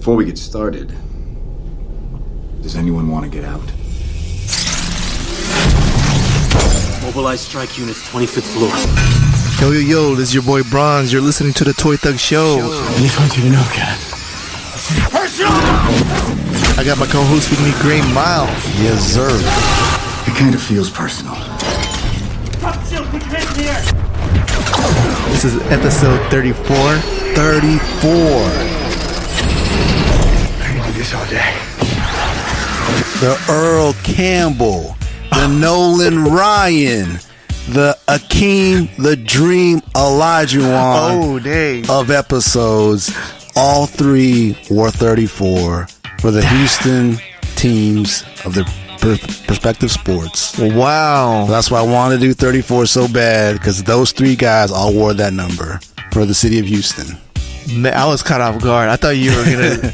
Before we get started, does anyone want to get out? Mobilize strike units, 25th floor. Yo, this is your boy Bronze. You're listening to the Toy Thug Show. I just want you to know, Cat. I got my co-host with me, Gray Miles. Yes, sir. It kind of feels personal. This is episode 34. 34. I can do this all day. The Earl Campbell, the Nolan Ryan, the Akeem, the Dream Olajuwon of episodes. All three were 34 for the Houston teams of the respective sports. Wow. So that's why I wanted to do 34 so bad, because those three guys all wore that number for the city of Houston. Man, I was caught off guard. I thought you were gonna.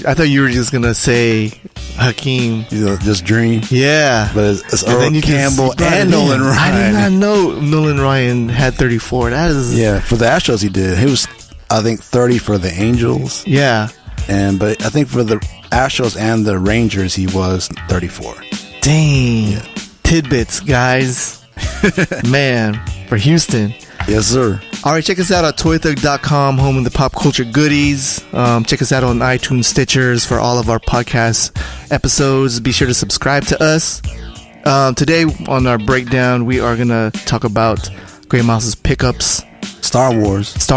I thought you were just gonna say Hakeem. Just Dream. Yeah, but it's Earl Campbell and Nolan Ryan. I did not know Nolan Ryan had 34. That is for the Astros he did. He was, I think, 30 for the Angels. Yeah, but I think for the Astros and the Rangers he was 34. Dang, tidbits, guys. Man, for Houston. Yes, sir. All right, check us out at toythug.com, home of the pop culture goodies. Check us out on iTunes, Stitchers for all of our podcast episodes. Be sure to subscribe to us. Today on our breakdown, we are going to talk about Gray Mouse's pickups. Star Wars. That's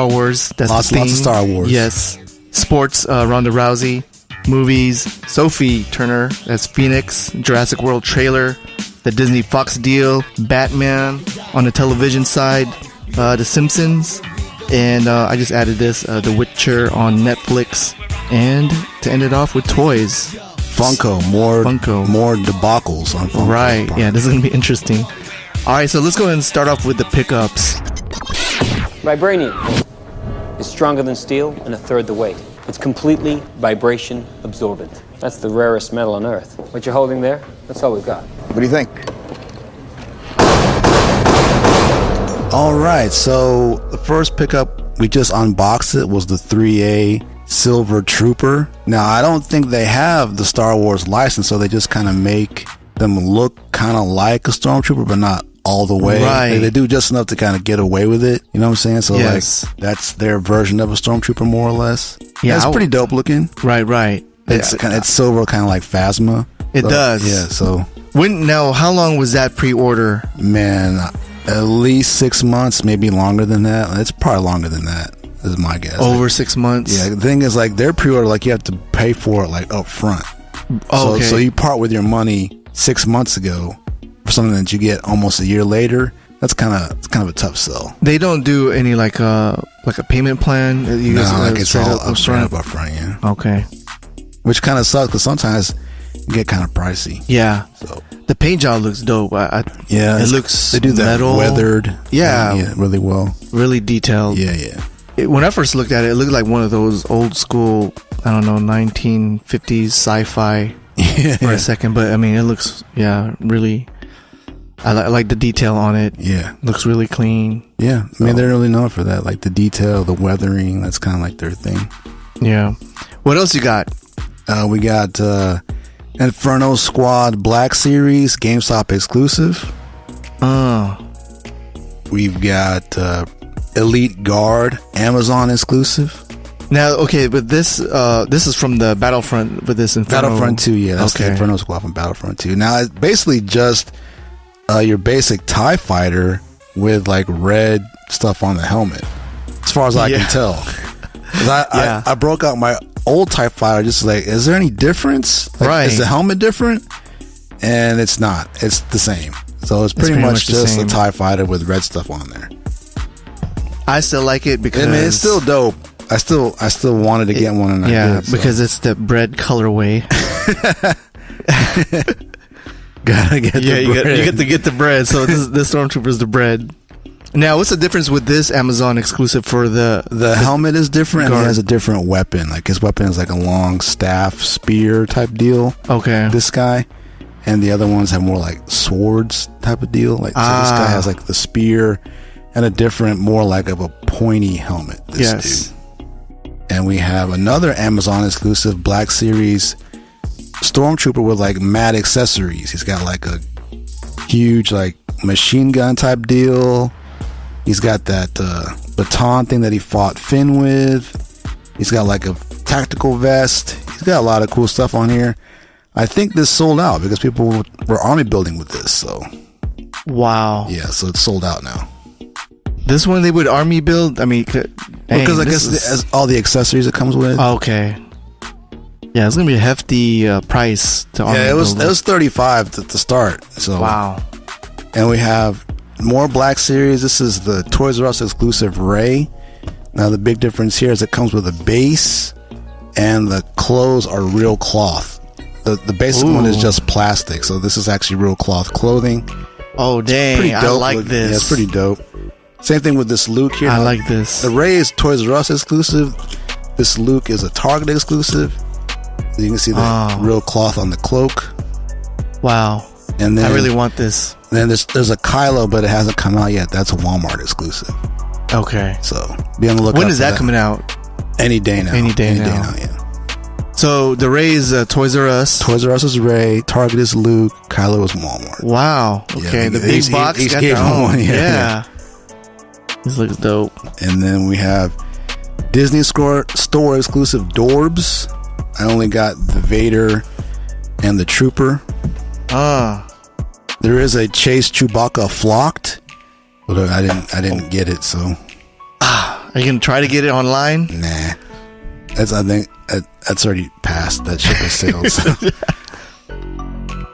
lots the theme. Lots of Star Wars. Yes. Sports, Ronda Rousey. Movies, Sophie Turner as Phoenix. Jurassic World trailer. The Disney Fox deal. Batman on the television side. The Simpsons, and I just added this, The Witcher on Netflix, and to end it off with toys. Funko, more debacles on Funko. Right, yeah, this is going to be interesting. Alright, so let's go ahead and start off with the pickups. Vibranium is stronger than steel and a third the weight. It's completely vibration absorbent. That's the rarest metal on Earth. What you're holding there, that's all we've got. What do you think? Alright, so the first pickup, we just unboxed it, was the 3A Silver Trooper. Now, I don't think they have the Star Wars license, so they just kind of make them look kind of like a Stormtrooper, but not all the way. Right. They do just enough to kind of get away with it. You know what I'm saying? So, yes. like, that's their version of a Stormtrooper, more or less. Yeah, it's pretty dope looking. Right. It's silver, kind of like Phasma. It does. Yeah, so. How long was that pre-order? Man, at least 6 months, maybe longer than that. It's probably longer than that, is my guess. Over 6 months? Yeah, the thing is, like, their pre-order, like, you have to pay for it, like, up front. Okay. So you part with your money 6 months ago for something that you get almost a year later. It's kind of a tough sell. They don't do any, like a payment plan? It's all up front, yeah. Okay. Which kind of sucks, because sometimes it get kind of pricey. Yeah. So the paint job looks dope. It looks they do that metal. Weathered. Yeah, really well. Really detailed. Yeah. When I first looked at it, it looked like one of those old school, 1950s sci-fi for a second. But I mean, it looks really. I like the detail on it. Yeah, looks really clean. Yeah, I mean they're really known for that, like the detail, the weathering. That's kind of like their thing. Yeah. What else you got? We got Inferno Squad Black Series, GameStop exclusive. We've got Elite Guard, Amazon exclusive. Now, okay, but this is from the Battlefront with this Inferno. Battlefront 2, yeah, that's the Inferno Squad from Battlefront 2. Now, it's basically just your basic TIE fighter with like red stuff on the helmet, as far as I can tell. I broke out my old TIE fighter, just like, is there any difference? Like, right. Is the helmet different? And it's not. It's the same. So it's pretty much just a TIE fighter with red stuff on there. I still like it because it's still dope. I still wanted to get one, and I did, because it's the bread colorway. Gotta get the bread. You get to get the bread. So this Stormtrooper's the bread. Now, what's the difference with this Amazon exclusive for the helmet is different. And he has a different weapon. Like his weapon is like a long staff spear type deal. Okay. This guy, and the other ones have more like swords type of deal. Like so this guy has like the spear and a different, more like of a pointy helmet. This dude. And we have another Amazon exclusive Black Series Stormtrooper with like mad accessories. He's got like a huge like machine gun type deal. He's got that baton thing that he fought Finn with. He's got like a tactical vest. He's got a lot of cool stuff on here. I think this sold out because people were army building with this. So wow. Yeah, so it's sold out now. This one they would army build. I mean, because I guess all the accessories it comes with. Okay. Yeah, it's gonna be a hefty price to army build. Yeah, it was $35 to start. So wow. And we have more Black Series. This is the Toys R Us exclusive Rey. Now the big difference here is it comes with a base, and the clothes are real cloth. The basic one is just plastic, so this is actually real cloth clothing. Oh dang! I like this. Yeah, it's pretty dope. Same thing with this Luke here. I like this. The Rey is Toys R Us exclusive. This Luke is a Target exclusive. So you can see the real cloth on the cloak. Wow. And then I really want this. Then there's a Kylo, but it hasn't come out yet. That's a Walmart exclusive. Okay. So be on the lookout. When is that coming out? Any day now. Any day now. Yeah. So the Rey is Toys R Us. Toys R Us is Rey. Target is Luke. Kylo is Walmart. Wow. Okay. Yeah, the big box. Each got gave their own. one. Yeah. This looks dope. And then we have Disney store exclusive Dorbs. I only got the Vader and the Trooper. There is a Chase Chewbacca flocked, but I didn't get it. So are you gonna try to get it online? Nah, I think that's already passed. That ship has sailed. So.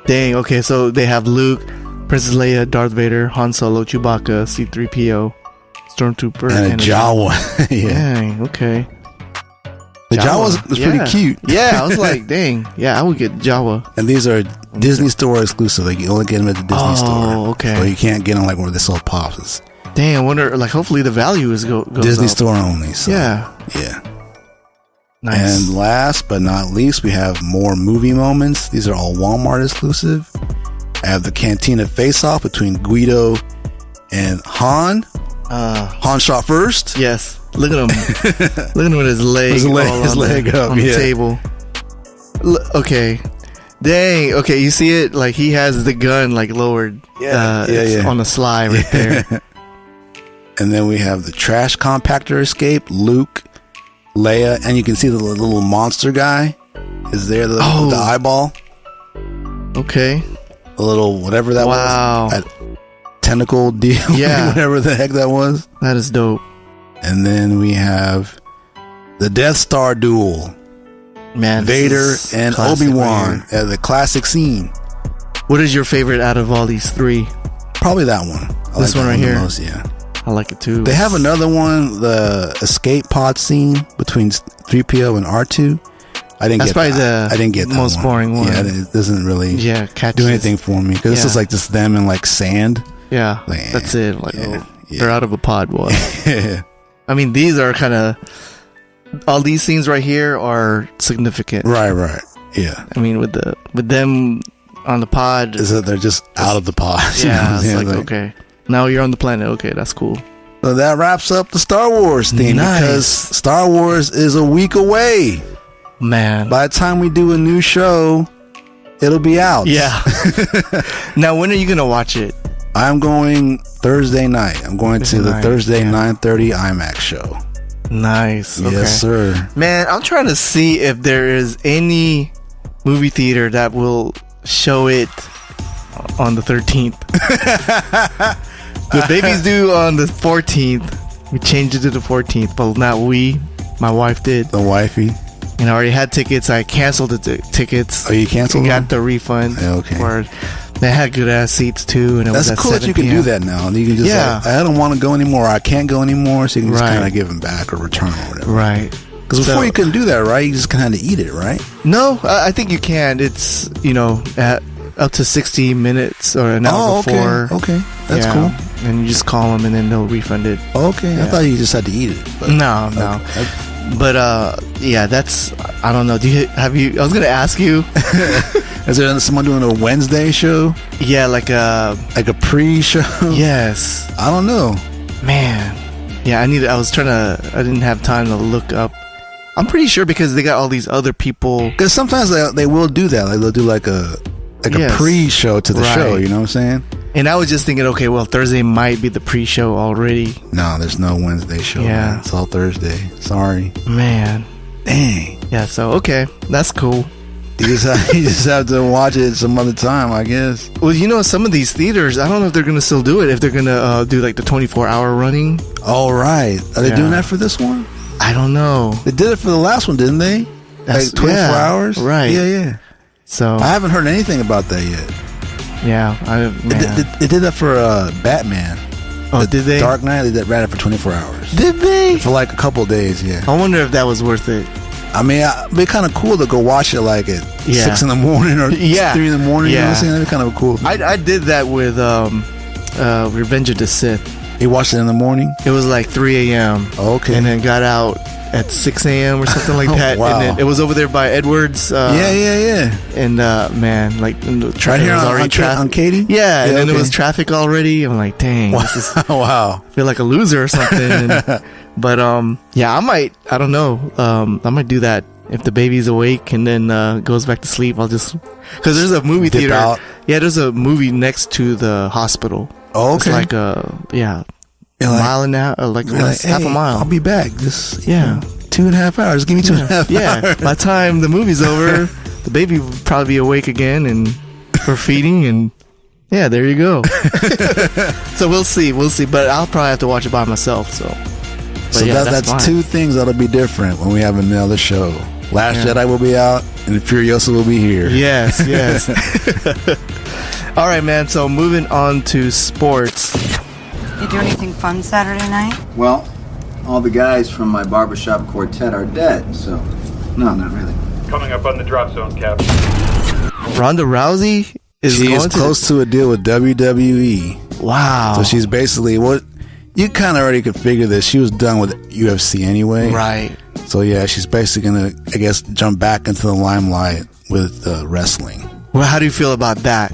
Dang. Okay, so they have Luke, Princess Leia, Darth Vader, Han Solo, Chewbacca, C-3PO, Stormtrooper, and a Jawa. Yeah. Dang. Okay. The Jawa was pretty cute. Yeah, I was like, dang. Yeah, I would get Jawa. And these are Disney Store exclusive. Like, you only get them at the Disney Store. Oh, okay. So you can't get them like where they sell pops. Dang, I wonder, like, hopefully the value goes Disney up. Store only. So, yeah. Nice. And last but not least, we have more movie moments. These are all Walmart exclusive. I have the Cantina face-off between Guido and Han. Han shot first. Yes. Look at him. Look at him with his leg. His leg up on the table. Okay. Dang. Okay, you see it? Like, he has the gun like lowered. Yeah. On the sly right there. And then we have the trash compactor escape. Luke, Leia, and you can see the little monster guy is there. The eyeball. Okay. A little whatever that was. That tentacle deal. Yeah. Whatever the heck that was. That is dope. And then we have the Death Star duel. Man, Vader and Obi-Wan. The classic scene. What is your favorite out of all these three? Probably that one. This one right here. Most, yeah. I like it too. They have another one, the escape pod scene between 3PO and R2. I didn't get that. I didn't get that most boring one. Yeah, it doesn't really do anything for me because this is like just them in like sand. Yeah, like, that's it. Like they're out of a pod. What? I mean, these are kind of all these scenes right here are significant. Right. Yeah. I mean, with them on the pod, is that they're just out of the pod. Yeah, it's like okay, now you're on the planet. Okay, that's cool. So that wraps up the Star Wars theme because Star Wars is a week away. Man, by the time we do a new show, it'll be out. Yeah. Now, when are you gonna watch it? I'm going Thursday night. I'm going to the Thursday 9:30 IMAX show. Nice. Okay. Yes, sir. Man, I'm trying to see if there is any movie theater that will show it on the 13th. The babies due on the 14th. We changed it to the 14th, but not we. My wife did. The wifey. And I already had tickets. I canceled the tickets. Oh, you canceled? Got the refund. Okay. They had good ass seats too, and it was at 7 cool that you can do that now. You can just I don't want to go anymore. I can't go anymore, so you can just kind of give them back or return or whatever. Right. Because before you couldn't do that, right? You just kind of eat it, right? No, I think you can. It's at up to 60 minutes or an hour before. Okay, that's cool. And you just call them, and then they'll refund it. Okay, I thought you just had to eat it. But, no. But that's I don't know. I was gonna ask you. Is there someone doing a Wednesday show? Yeah, like a pre-show. Yes. I don't know. Man. Yeah, I didn't have time to look up I'm pretty sure because they got all these other people. Because sometimes they will do that. Like they'll do like a Yes. pre-show to the Right. show. You know what I'm saying? And I was just thinking, okay, well, Thursday might be the pre-show already. No, there's no Wednesday show. Yeah. Man. It's all Thursday. Sorry. Man. Dang. Yeah, so, okay. That's cool. You just have to watch it some other time, I guess. Well, you know, some of these theaters, I don't know if they're going to still do it. If they're going to do like the 24-hour running. All right. Are they Yeah. doing that for this one? I don't know. They did it for the last one, didn't they? That's- Like 24 yeah, hours? right. Yeah. So, I haven't heard anything about that yet. yeah. They did that for Batman. Oh, did they? Dark Knight, they ran it for 24 hours. Did they? For like a couple of days, yeah. I wonder if that was worth it. I mean, it'd be kind of cool to go watch it like at Yeah. 6 in the morning or Yeah. 3 in the morning. You know what Yeah. I'm saying? That'd be kind of cool. I did that with Revenge of the Sith. You watched it in the morning? It was like 3 a.m. Okay. And then got out at 6 a.m. or something like Oh, that. wow. And then it was over there by Edwards. Yeah. And man, like the Right traffic here was on, already on Katie? Yeah, and then okay. it was traffic already. I'm like, dang, this is, I Wow. feel like a loser or something. But yeah, I don't know. I might do that if the baby's awake and then goes back to sleep. I'll just, because there's a movie Dip theater. out. Yeah, there's a movie next to the hospital. Oh, okay. It's like a You're like- mile and a half, like You're like, half a hey, mile. I'll be back. Just Yeah. 2.5 hours. Give me 2.5 Yeah, hours. by the time the movie's over, the baby will probably be awake again and for feeding, and yeah, there you go. So we'll see, but I'll probably have to watch it by myself. So So yeah, that's fine. two things that'll be different when we have another show. Last Jedi will be out, and Furiosa will be here. Yes. All right, man. So moving on to sports. You do anything fun Saturday night? Well, all the guys from my barbershop quartet are dead, so no, not really. Coming up on the drop zone, Cap. Ronda Rousey is She going is close to a deal with WWE. Wow. So she's basically what you kind of already could figure this. She was done with UFC anyway. right. So yeah, she's basically gonna, I guess, jump back into the limelight with wrestling. Well, how do you feel about that?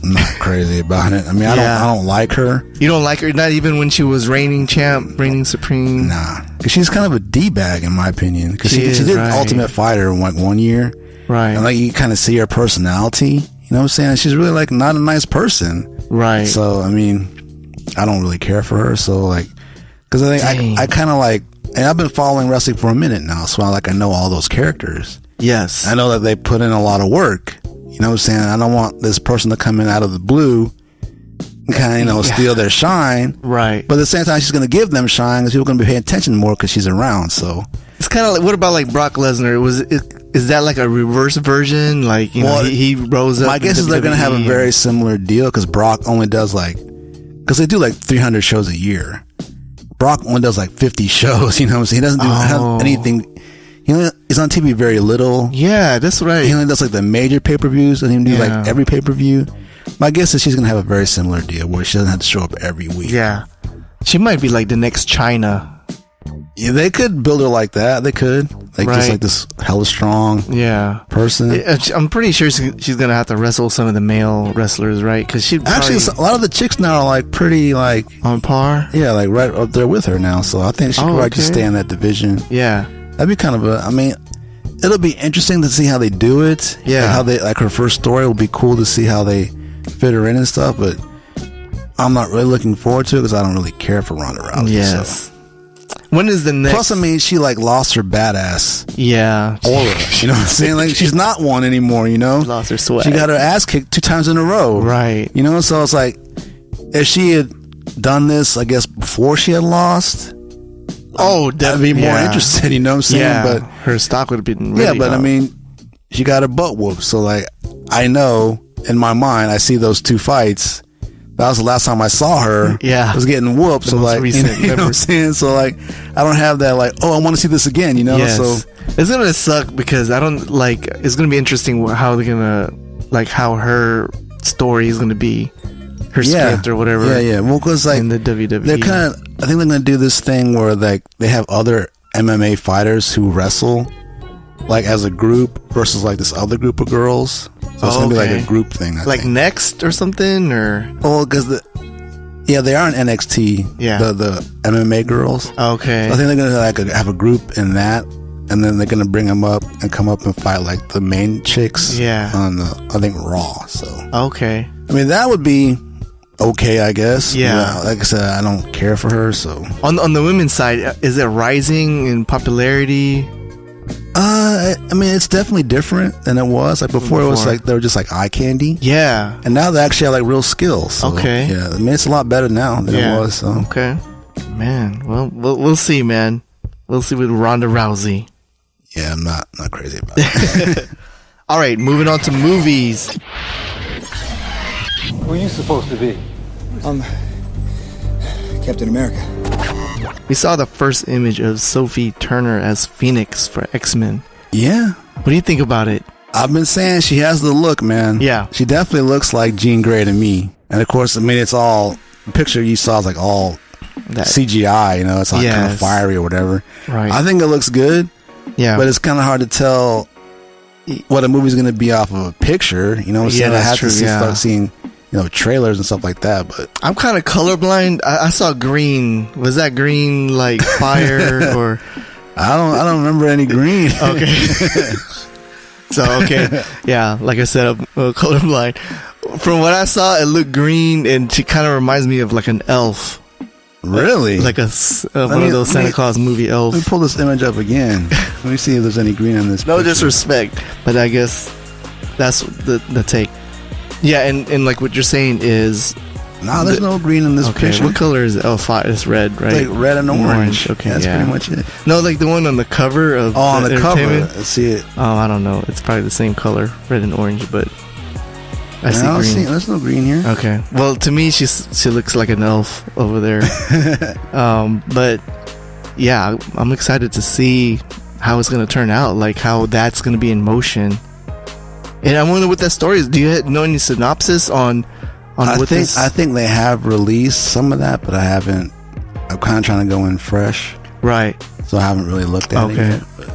I'm not crazy about it. I mean, Yeah. I don't like her. You don't like her, not even when she was reigning champ, reigning supreme. Nah, because she's kind of a d-bag in my opinion. Because She she is, did right. Ultimate Fighter in like 1 year, Right. and like you kind of see her personality. You know what I'm saying? She's really like not a nice person. Right. So I mean, I don't really care for her. So like, because I Dang. think I kind of like, and I've been following wrestling for a minute now, so I know all those characters. Yes. I know that they put in a lot of work. You know what I'm saying? I don't want this person to come in out of the blue and kind of, steal their shine. Right. But at the same time, she's going to give them shine because people are going to be paying attention more because she's around. So, It's kind of like, what about like Brock Lesnar? Is that like a reverse version? Like, you know, Well, he rose up. my guess is they're going to have a WWE very similar deal because Brock only does because they do like 300 shows a year. Brock only does like 50 shows. You know what I'm saying? He doesn't do Oh. anything. He's on TV very little. Yeah, that's right. He only does like the major pay-per-views and he do Yeah. like every pay-per-view. My guess is she's going to have a very similar deal where she doesn't have to show up every week. Yeah. She might be like the next China. Yeah, they could build her like that. They could. Like Right. just like this hella strong Yeah. person. I'm pretty sure she's going to have to wrestle some of the male wrestlers, right? Because she Actually, a lot of the chicks now are like pretty like, on par. yeah, like right up there with her now. So I think she could probably just okay. stay in that division. Yeah. That'd be kind of it'll be interesting to see how they do it. Yeah. Like how they, like her first story will be cool to see how they fit her in and stuff, but I'm not really looking forward to it because I don't really care for Ronda Rousey. Yes. So. When is the next? Plus, I mean, she like lost her badass Yeah. aura. You know what I'm saying? Like she's not one anymore, you know? Lost her swag. She got her ass kicked 2 times in a row. Right. You know, so it's like if she had done this, I guess, before she had lost, Oh, I'd be more interested, you know what I'm saying? Yeah. But her stock would have been really yeah, but I up. mean, she got her butt whooped. So like, I know in my mind, I see those 2 fights. That was the last time I saw her. Yeah. Was getting whooped. The So most like, recent you know what I'm saying? So like, I don't have that like, oh, I want to see this again, you know? Yes. So It's gonna suck because I don't like. It's gonna be interesting how they're gonna like how her story is gonna be, her script or whatever. Yeah. Well, because like in the WWE. they're kind of, I think they're gonna do this thing where like they have other MMA fighters who wrestle like as a group versus like this other group of girls. So it's gonna be like okay. a group thing. I like think. next or something or Well, because Yeah, they are in NXT. Yeah. The MMA girls. Okay. I think they're gonna like have a group in that, and then they're gonna bring them up and come up and fight like the main chicks. Yeah. On I think Raw. So. Okay. I mean, that would be okay, I guess. Yeah. Like I said, I don't care for her, so. On the women's side, is it rising in popularity? I mean, it's definitely different than it was. Like before, it was like they were just like eye candy. Yeah. And now they actually have like real skills. So, Okay. Yeah, I mean, it's a lot better now than it was. So. Okay. Man, well, we'll see, man. We'll see with Ronda Rousey. Yeah, I'm not crazy about it. All right, moving on to movies. Who are you supposed to be? I'm Captain America. We saw the first image of Sophie Turner as Phoenix for X-Men. Yeah. What do you think about it? I've been saying she has the look, man. Yeah. She definitely looks like Jean Grey to me. And of course, I mean, it's all, the picture you saw is like all That- CGI, you know, it's like kind of Yes. fiery or whatever. Right. I think it looks good, Yeah. but it's kind of hard to tell what a movie's going to be off of a picture. You know what I'm saying? I that's have true, to start seeing, you know, trailers and stuff like that. But I'm kind of colorblind. I saw green. Was that green like fire or? I don't remember any green. Okay. So, okay. Yeah, like I said, I'm colorblind. From what I saw, it looked green, and she kind of reminds me of like an elf. Really? Like one of those Santa Claus movie Let me elves. pull this image up again. Let me see if there's any green on this No picture. disrespect, but I guess that's the take. Yeah, and like what you're saying is... No, there's no green in this Okay, picture. what color is it? Oh, fine, it's red, right? It's like red and orange. Okay, That's yeah. pretty much it. No, like the one on the cover of Oh, on the cover. Entertainment. Let's see it. Oh, I don't know. It's probably the same color, red and orange, but I see No, green. there's no green here. Okay. Well, to me, she looks like an elf over there. But yeah, I'm excited to see how it's gonna turn out. Like how that's gonna be in motion. And I wonder what that story is. Do you know any synopsis on what this? I think they have released some of that, but I haven't. I'm kind of trying to go in fresh, Right. so I haven't really looked at it Okay. yet. But,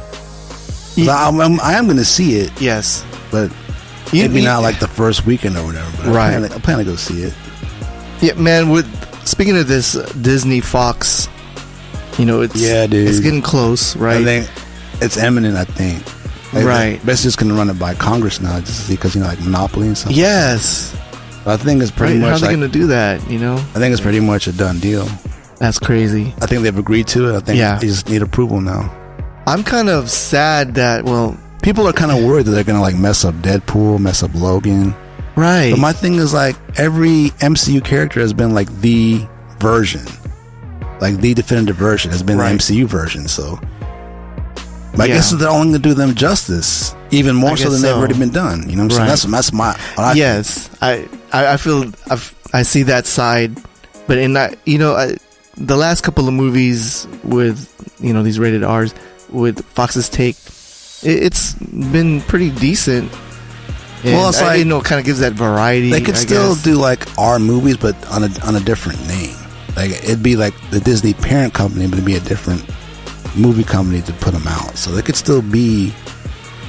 'cause I am going to see it, Yes. but maybe not like the first weekend or whatever. But Right. I plan to go see it. Yeah, man. Speaking of this Disney Fox, it's dude. it's getting close, right? I think it's imminent. I think. Right. Basically, just going to run it by Congress now, just to see because like monopoly and stuff. Yes. But I think it's pretty Right. much. How are they like, gonna do that? I think it's pretty much a done deal. That's crazy. I think they've agreed to it. I think Yeah. they just need approval now. I'm kind of sad that People are kind of worried that they're gonna like mess up Deadpool, mess up Logan. right. But my thing is like every MCU character has been like the version, like the definitive version has been Right. the MCU version. So I Yeah. guess they're only gonna do them justice, even more I so guess than they've so. already been done. You know what I'm Right. saying? That's my what I Yes, I feel I see that side, but in that the last couple of movies with these rated R's with Fox's take, it's been pretty decent. And Well, it's like- it kind of gives that variety. They could I still guess. do like our movies, but on a different name. Like it'd be like the Disney parent company, but it'd be a different movie company to put them out. So they could still be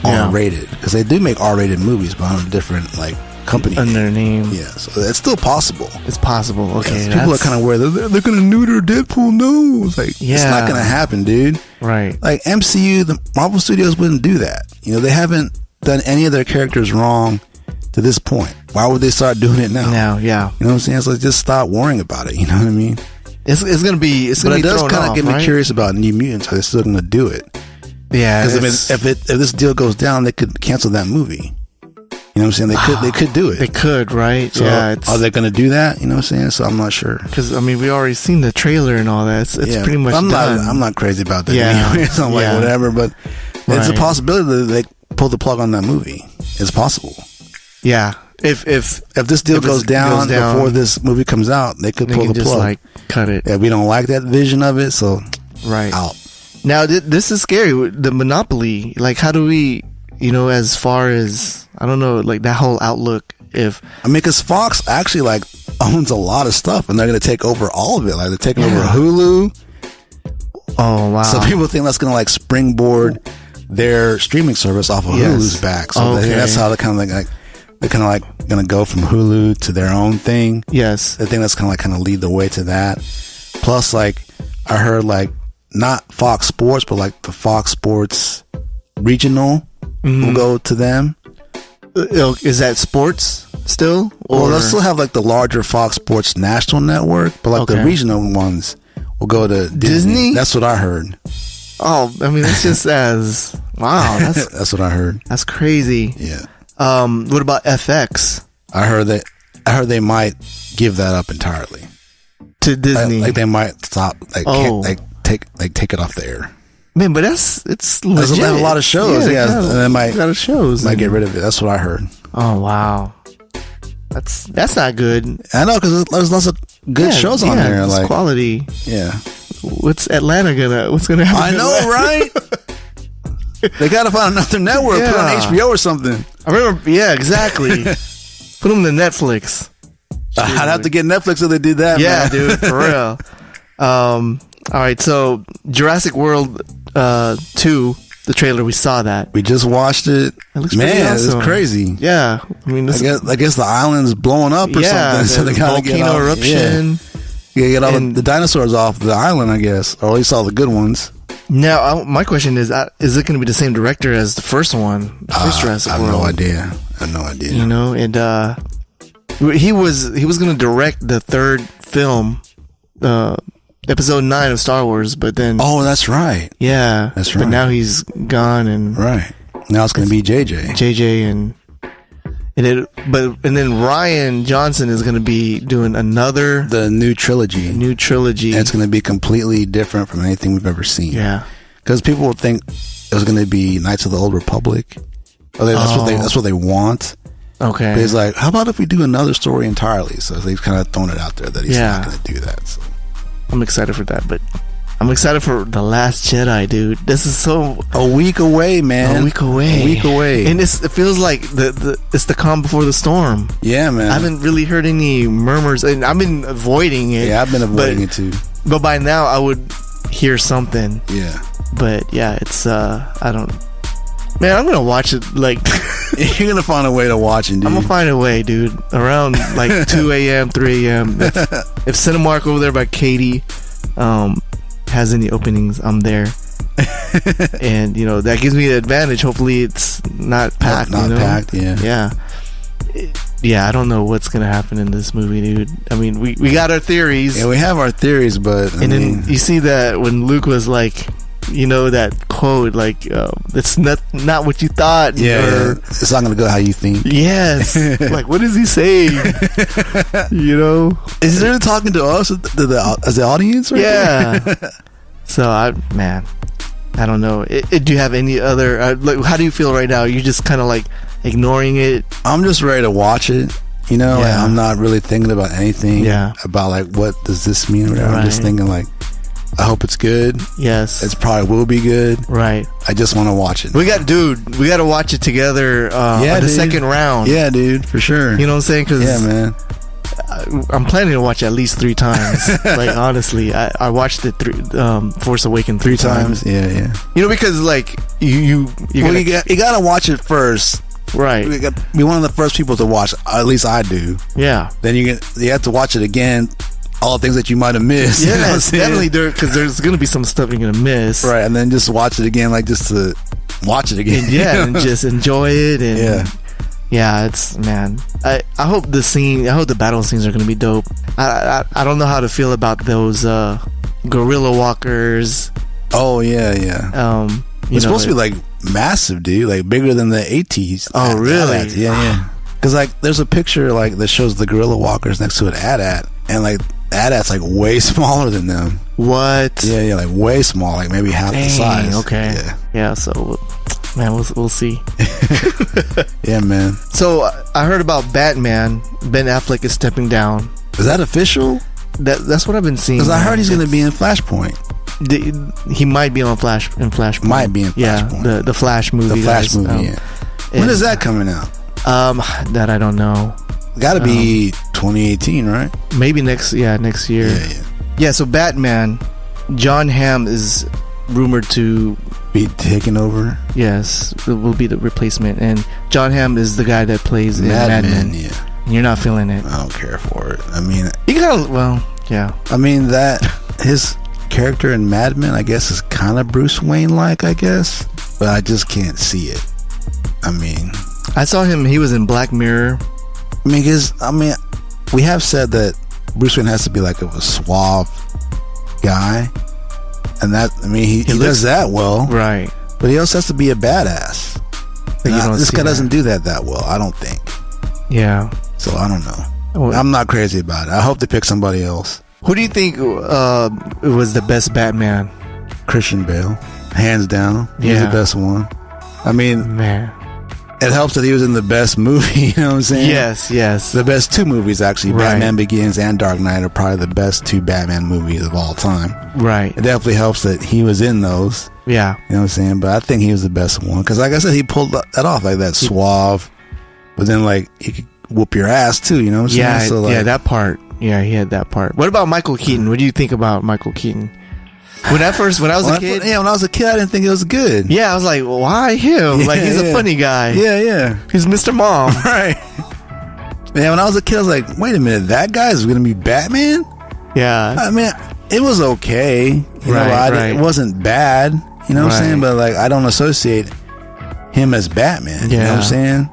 Yeah. R-rated because they do make R-rated movies, but on a different like company. under their name. Yeah, so it's still possible. It's possible. Okay, Yes, people are kind of worried they're going to neuter Deadpool. No, it's like it's Yeah. not going to happen, dude. right. Like MCU, the Marvel Studios wouldn't do that. They haven't done any of their characters wrong to this point. Why would they start doing it now? Now, yeah, You know what I'm saying? So just stop worrying about it. You know what I mean? it's gonna be But be it does thrown kind off, of get me right? curious about New Mutants. Are they still going to do it? Yeah, Because if this deal goes down, they could cancel that movie. You know what I'm saying? They could do it. they could, right? So yeah, are they going to do that? You know what I'm saying? So I'm not sure. because we already seen the trailer and all that. It's Yeah, pretty much I'm done. not. I'm not crazy about that. Yeah. Anyway. So I'm like Yeah. whatever. But it's a Right. possibility that they pull the plug on that movie. It's possible. Yeah, if this deal If goes it down, goes down, before this movie comes out, they could they pull can the just plug. cut it. Yeah, we don't like that vision of it, so Right. out. Now, this is scary. The monopoly. Like, how do we, as far as, I don't know, like that whole outlook, if... I mean, because Fox actually like owns a lot of stuff, and they're going to take over all of it. Like they're taking over Hulu. Oh, wow. So people think that's going to like springboard their streaming service off of Yes. Hulu's back. So they think Okay. that's how they kind of like they're kind of like gonna go from Hulu to their own thing. Yes. I think that's kind of lead the way to that. Plus, like, I heard like not Fox Sports, but like the Fox Sports regional will go to them. Is that sports still? Well, they'll still have like the larger Fox Sports national network, but like the regional ones will go to Disney. That's what I heard. Oh, I mean, it's just as wow. That's what I heard. That's crazy. Yeah. What about FX? I heard they might give that up entirely to Disney. Like they might stop. Like take it off the air. Man, but it's legit. They have a lot of shows. Yeah, and they might a lot of shows. Might get rid of it. That's what I heard. Oh wow, that's not good. I know, because there's lots of good shows on there. Like quality. Yeah. What's Atlanta what's gonna happen? I know, right? They gotta find another network. Put on HBO or something. I remember. Yeah, exactly. Put them to Netflix. I'd have to get Netflix if they did that. Yeah, man. dude, for real. All right, so Jurassic World 2, the trailer, we saw that. We just watched it. It looks man, awesome. it's crazy. Yeah, I mean, I guess the island's blowing up or something. So they gotta volcano eruption. Yeah, get all the dinosaurs off the island, I guess, or at least all the good ones. Now, my question is it going to be the same director as the first one, the first Jurassic World? I have no idea. You know, and he was going to direct the third film, Episode 9 of Star Wars, but then that's right. Yeah, that's right. But now he's gone, and right now it's going to be JJ, and then Ryan Johnson is going to be doing the new trilogy. And it's going to be completely different from anything we've ever seen. Yeah, because people would think it was going to be Knights of the Old Republic. That's what they want. Okay, but he's like, how about if we do another story entirely? So they've kind of thrown it out there that he's not going to do that. So. I'm excited for that, but I'm excited for The Last Jedi, dude. This is a week away, man. A week away. And it feels like it's the calm before the storm. Yeah, man. I haven't really heard any murmurs, and I've been avoiding it. Yeah, I've been avoiding it too. But by now, I would hear something. Yeah. But yeah, it's I don't. Man, I'm gonna watch it. Like you're gonna find a way to watch it, dude. I'm gonna find a way, dude. Around like 2 a.m., 3 a.m. If Cinemark over there by Katie has any openings, I'm there. And you know that gives me the advantage. Hopefully, it's not packed. Not packed. Yeah. Yeah. I don't know what's gonna happen in this movie, dude. I mean, we got our theories. Yeah, we have our theories, but then you see that when Luke was like, you know, that quote, like, it's not what you thought. Yeah, it's not gonna go how you think. Yes. Like, what is he saying? You know, is he really talking to us as the audience? Right? Yeah. So I don't know. Do you have any other? Like, how do you feel right now? You're just kind of like ignoring it. I'm just ready to watch it. You know, like, I'm not really thinking about anything. Yeah. About like what does this mean or whatever. Right. I'm just thinking like, I hope it's good. Yes. It probably will be good. Right. I just want to watch it. We got to watch it together the second round. Yeah, dude, for sure. You know what I'm saying? Cause yeah, man. I'm planning to watch it at least 3 times. Like, honestly, I watched it Force Awakens 3 times. Yeah. You know, because like you got to watch it first. Right. You got to be one of the first people to watch. At least I do. Yeah. Then you have to watch it again. All the things that you might have missed. Yeah, definitely, because there's going to be some stuff you're going to miss. Right, and then just watch it again, like just to watch it again. And just enjoy it. And yeah, it's, man. I hope the battle scenes are going to be dope. I don't know how to feel about those gorilla walkers. Oh, yeah. It's supposed to be like massive, dude, like bigger than the ATs. Oh, really? Yeah. Because like there's a picture like that shows the gorilla walkers next to an AT-AT, and like AT-AT's like way smaller than them. What? Yeah, like way small, like maybe half the size. Okay. Yeah. So, man, we'll see. Yeah, man. So I heard about Batman. Ben Affleck is stepping down. Is that official? That's what I've been seeing. Because I heard he's going to be in Flashpoint. He might be in Flashpoint. Might be in Flashpoint. Yeah, the Flash movie. The Flash movie. Yeah. When is that coming out? That I don't know. Got to be 2018, right? Maybe next year. Yeah. Yeah, so Batman, John Hamm is rumored to be taken over. Yes, it will be the replacement. And John Hamm is the guy that plays in Mad Men. Yeah, you're not feeling it. I don't care for it. I mean, you kind of, well, yeah. I mean that his character in Mad Men, I guess, is kind of Bruce Wayne like, I guess, but I just can't see it. I mean, I saw him. He was in Black Mirror. I mean, we have said that Bruce Wayne has to be like a suave guy, and that, I mean, he does that well, right? But he also has to be a badass. This guy doesn't do that well, I don't think. Yeah. So I don't know. I'm not crazy about it. I hope they pick somebody else. Who do you think was the best Batman? Christian Bale, hands down. He's the best one. I mean, man, it helps that he was in the best movie. You know what I'm saying? Yes. The best two movies, actually. Right. Batman Begins and Dark Knight are probably the best two Batman movies of all time. Right. It definitely helps that he was in those. Yeah. You know what I'm saying? But I think he was the best one. Because like I said, he pulled that off, like that suave. But then like, he could whoop your ass too, you know what I'm saying? So, like, that part. Yeah, he had that part. What about Michael Keaton? What do you think about Michael Keaton? When I was a kid, I didn't think it was good. Yeah, I was like, why him? Yeah, like, he's a funny guy. Yeah. He's Mr. Mom. Right. Man, when I was a kid, I was like, wait a minute, that guy is going to be Batman? Yeah. I mean, it was okay. You know, right. It wasn't bad. You know what I'm saying? But like, I don't associate him as Batman. You know what I'm saying?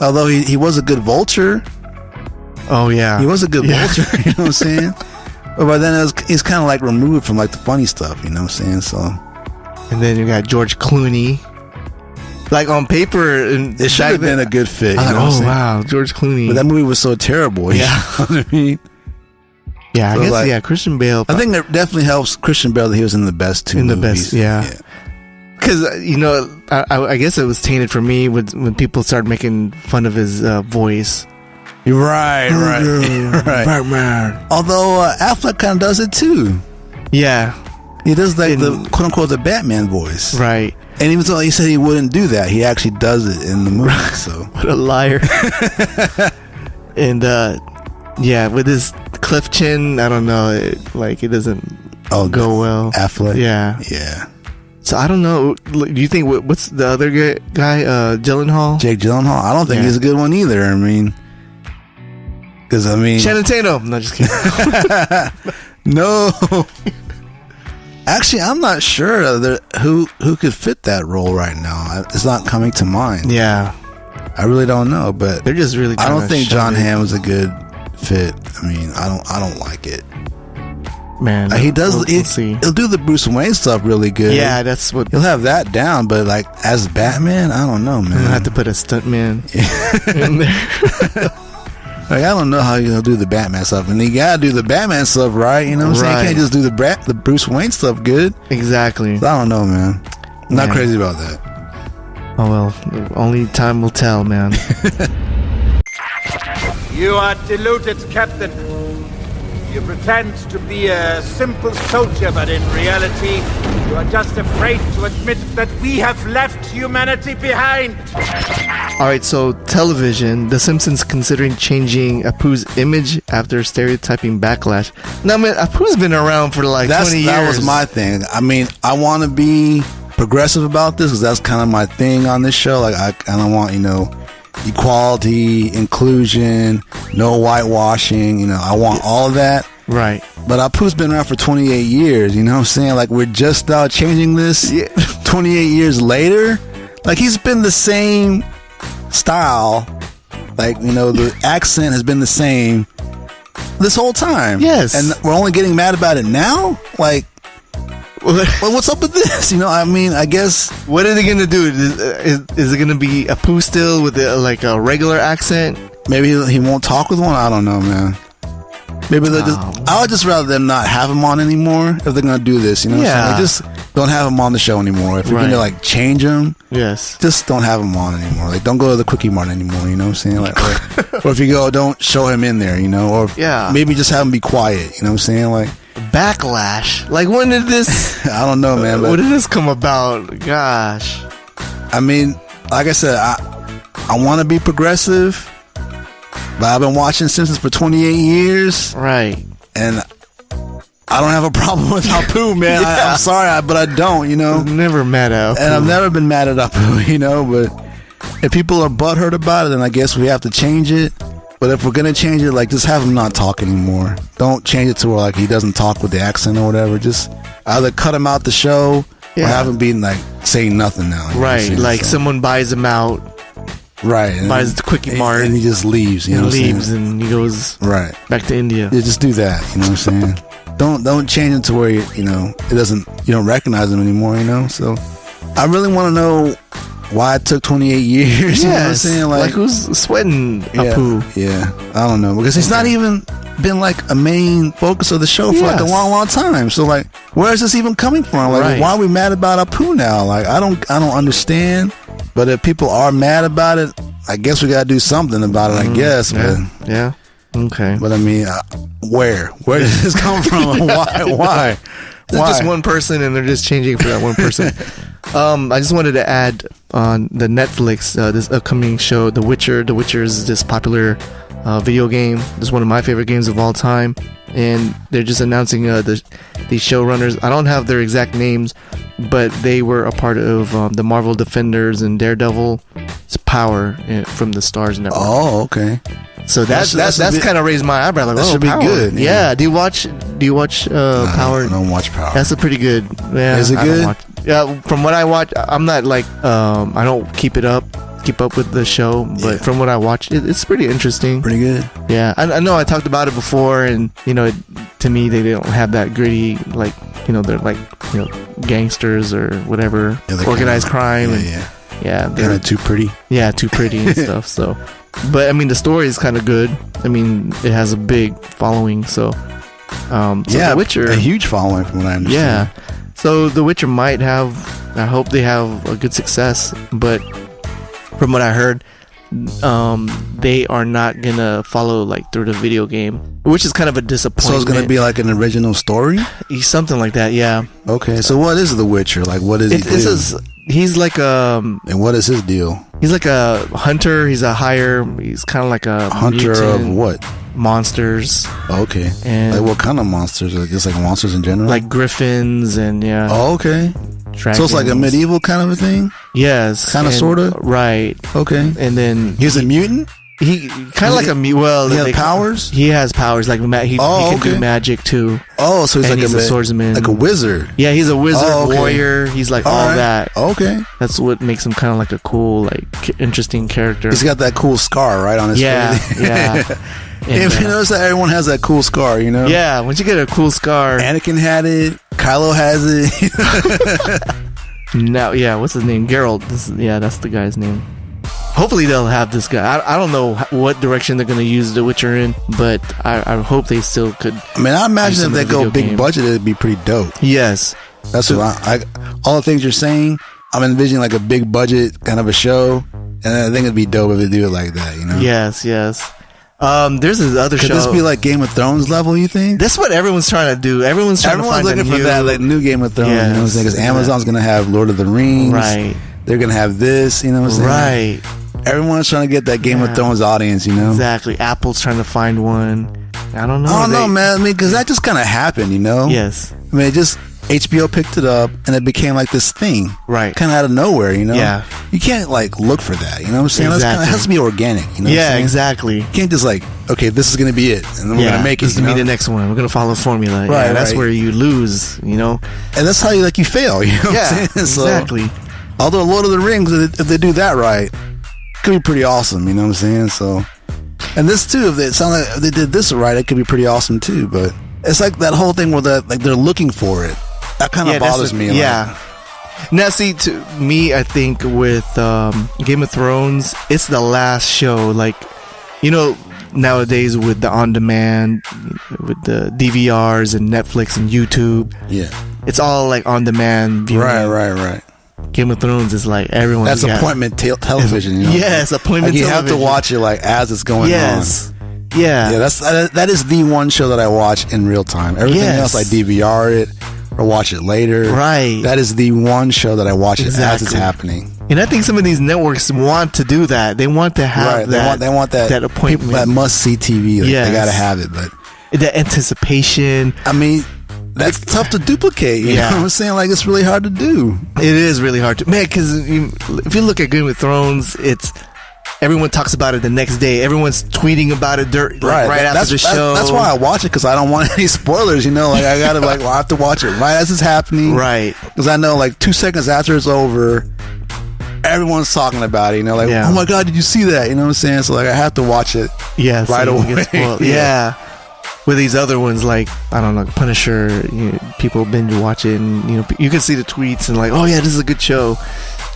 Although he was a good vulture. Oh, yeah. He was a good vulture. You know what I'm saying? But by then, he's kind of like removed from like the funny stuff. You know what I'm saying? So. And then you got George Clooney. Like on paper, it should have been a good fit. I was like, wow, George Clooney. But that movie was so terrible. You know what I mean? Yeah, so I guess, Christian Bale. I think that definitely helps Christian Bale that he was in the best two movies. Because, you know, I guess it was tainted for me when people started making fun of his voice. Right. Batman. Although Affleck kind of does it too. Yeah. He does like the quote-unquote the Batman voice. Right. And even though he said he wouldn't do that, he actually does it in the movie. So what a liar. And yeah, with his cliff chin, I don't know, it doesn't go well. Affleck. Yeah. So I don't know. Do you think what's the other guy? Gyllenhaal. Jake Gyllenhaal. I don't think he's a good one either. I mean, because Channing Tatum. No, just kidding. No. Actually, I'm not sure who could fit that role right now. It's not coming to mind. Yeah. I really don't know, but they're just really. I don't think John Hamm is a good fit. I mean, I don't like it. Man, he does. He'll do the Bruce Wayne stuff really good. Yeah, that's what he'll have that down. But like as Batman, I don't know, man. I'm gonna have to put a stuntman in there. Like, I don't know how you're gonna do the Batman stuff, and you gotta do the Batman stuff right. You know what I'm saying? You can't just do the Bruce Wayne stuff good. Exactly. So I don't know, man. I'm not crazy about that. Oh well, only time will tell, man. You are deluded, Captain. You pretend to be a simple soldier, but in reality, you are just afraid to admit that we have left humanity behind. Alright, so television. The Simpsons considering changing Apu's image after stereotyping backlash. Now, man, Apu's been around for like 20 years. That was my thing. I mean, I want to be progressive about this because that's kind of my thing on this show. Like, I kind of want, equality, inclusion, no whitewashing. I want all of that. Right. But Apu's been around for 28 years. You know what I'm saying? Like, we're just now changing this 28 years later. Like, he's been the same style. Like, the accent has been the same this whole time. Yes. And we're only getting mad about it now? Like, well, what's up with this? I guess. What are they going to do? Is it going to be Apu still with a regular accent? Maybe he won't talk with one? I don't know, man. Maybe they'll I would just rather them not have him on anymore if they're going to do this. What I'm saying? Like, just don't have him on the show anymore. If you're going to change him, yes, just don't have him on anymore. Like, don't go to the Quickie Mart anymore. You know what I'm saying? Like, or if you go, don't show him in there. Or maybe just have him be quiet. You know what I'm saying? Like, backlash. Like, when did this? I don't know, man. But when did this come about? Gosh. I mean, like I said, I want to be progressive. But I've been watching Simpsons for 28 years. Right. And I don't have a problem with Apu, man. Yeah. I'm sorry, but I don't, you know. I'm never mad at Apu. And I've never been mad at Apu, you know. But if people are butthurt about it, then I guess we have to change it. But if we're gonna change it, like, just have him not talk anymore. Don't change it to where, like, he doesn't talk with the accent or whatever. Just either cut him out the show or have him be, like, saying nothing now. Right, like someone buys him out. Right. And buys the Quickie Mart. And he just leaves, you know what I'm saying? Leaves and he goes back to India. Yeah, just do that, you know what I'm saying? Don't change it to where, you know, you don't recognize him anymore, you know? So I really want to know why it took 28 years, you know what I'm saying? Like who's sweating Apu? Yeah, I don't know. Because he's not even been like a main focus of the show for like a long time. So like, where is this even coming from? Like, why are we mad about Apu now? Like, I don't understand. But if people are mad about it, I guess we gotta do something about it, I guess. Yeah. Okay. But I mean, where did this come from? Why? It's just one person, and they're just changing for that one person. I just wanted to add on the Netflix this upcoming show, The Witcher. The Witcher is this popular video game. It's one of my favorite games of all time, and they're just announcing the showrunners. I don't have their exact names, but they were a part of the Marvel Defenders and Daredevil's Power from the Stars Network. Oh, okay. So that's kind of raised my eyebrow. Like, that should Power. be good. Yeah. Do you watch Power? I don't watch Power. That's a pretty good. Yeah, is it good? Yeah. From what I watch, I'm not like I don't keep up with the show, but from what I watch, it's pretty interesting. Pretty good. Yeah, I know I talked about it before, and you know, to me they don't have that gritty, like, you know, they're like, you know, gangsters or whatever, organized crime. Yeah, they're too pretty. Yeah, too pretty and stuff. So, but I mean, the story is kind of good. I mean, it has a big following. So, The Witcher, a huge following from what I understand. Yeah, so The Witcher might have. I hope they have a good success, but from what I heard, they are not gonna follow like through the video game, which is kind of a disappointment. So it's gonna be like an original story, something like that. Yeah. Okay. So what is The Witcher? Like, what is he? He's like and what is his deal? He's like a hunter. He's kind of like a hunter of what? Monsters. Okay. And like what kind of monsters? Just like monsters in general? Like griffins and Oh, okay. Dragons. So it's like a medieval kind of a thing? Yes. Kind of, sort of? Right. Okay. And then he's a mutant? He kind of like a mutant. Well, he has powers? He has powers. Like he can do magic too. Oh, so he's a swordsman, like a wizard. Yeah, he's a wizard, warrior. He's like all that. Okay, that's what makes him kind of like a cool, like interesting character. He's got that cool scar right on his face. Yeah. If you notice that everyone has that cool scar, you know. Yeah, once you get a cool scar, Anakin had it. Kylo has it. Now, what's his name? Geralt. That's the guy's name. Hopefully they'll have this guy. I don't know what direction they're going to use The Witcher in, but I hope they still could. I mean, I imagine if they go big budget, it'd be pretty dope. Yes. That's what I all the things you're saying, I'm envisioning like a big budget kind of a show, and I think it'd be dope if they do it like that, you know? Yes. There's this other show. Could this be like Game of Thrones level, you think? That's what everyone's trying to do. Everyone's looking for that like new Game of Thrones, you know what I'm saying? Because Amazon's going to have Lord of the Rings. Right. They're going to have this, you know what I'm saying? Right. Everyone's trying to get that Game of Thrones audience, you know? Exactly. Apple's trying to find one. I don't know. I don't know, man. I mean, because that just kind of happened, you know? Yes. I mean, HBO picked it up, and it became like this thing. Right. Kind of out of nowhere, you know? Yeah. You can't, like, look for that, you know what I'm saying? Exactly. It has to be organic, you know what I'm saying? Exactly. You can't just, like, okay, this is going to be it, and then we're going to make it, this is going to be the next one. We're going to follow the formula. Right, that's where you lose, you know? And that's how you fail, you know what I'm saying? Exactly. So, although Lord of the Rings, if they do that right, could be pretty awesome, you know what I'm saying? So, and this too, if they did this right, it could be pretty awesome too. But it's like that whole thing where they're looking for it. That kind of bothers me. Yeah. Now, see, to me, I think with Game of Thrones, it's the last show. Like, you know, nowadays with the on-demand, with the DVRs and Netflix and YouTube. Yeah. It's all like on-demand viewing. Right. Game of Thrones is like everyone. That's appointment television, you know? Yes, appointment television. You have to watch it like as it's going on. Yeah. That is the one show that I watch in real time. Everything else I DVR it or watch it later. Right. That is the one show that I watch it as it's happening. And I think some of these networks want to do that. They want to have that. They want that appointment. That must see TV. Like, they got to have it, but the anticipation. I mean, that's tough to duplicate. You Yeah. know what I'm saying? Like, it's really hard to do. It is really hard to, man, because if you look at Game of Thrones, it's everyone talks about it the next day. Everyone's tweeting about it right after the show. That's why I watch it, because I don't want any spoilers. You know, like I gotta I have to watch it right as it's happening, right? Because I know 2 seconds after it's over, everyone's talking about it. You know, oh my god, did you see that? You know what I'm saying? So I have to watch it, right away. Yeah. With these other ones, I don't know, Punisher, people binge watch it, and you can see the tweets and oh yeah, this is a good show,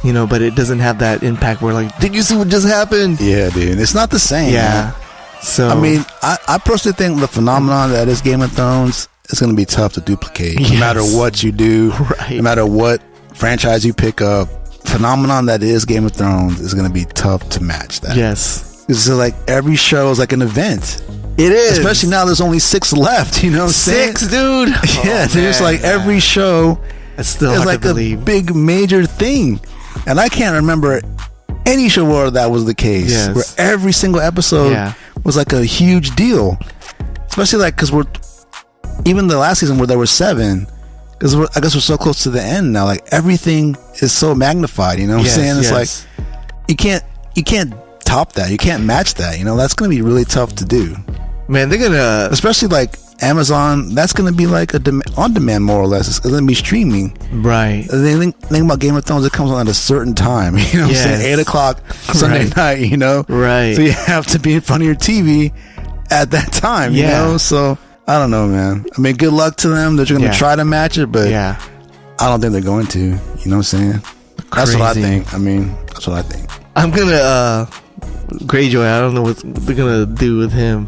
but it doesn't have that impact where did you see what just happened? Yeah, dude, it's not the same. Yeah, man. So I mean, I personally think the phenomenon that is Game of Thrones is going to be tough to duplicate. No matter what you do, no matter what franchise you pick up, phenomenon that is Game of Thrones is going to be tough to match that. Yes, it's every show is an event. It is, especially now. There's only 6 left. You know, what I'm saying? 6, dude. Yeah, there's every show. It's still is hard to a believe. Big major thing, and I can't remember any show where that was the case. Yes. Where every single episode was a huge deal, especially because we're even the last season where there were 7. Because I guess we're so close to the end now. Everything is so magnified. You know what I'm saying? It's you can't top that. You can't match that. That's going to be really tough to do. Man, they're gonna, especially Amazon. That's gonna be a on demand, more or less. It's gonna be streaming, right? The thing about Game of Thrones, it comes on at a certain time. You know what I'm saying? 8 o'clock Sunday night. Right? So you have to be in front of your TV at that time. You know, so I don't know, man. I mean, good luck to them. They're gonna try to match it, but I don't think they're going to. You know what I'm saying? That's what I think. I mean, that's what I think. I'm gonna Greyjoy. I don't know what they're gonna do with him.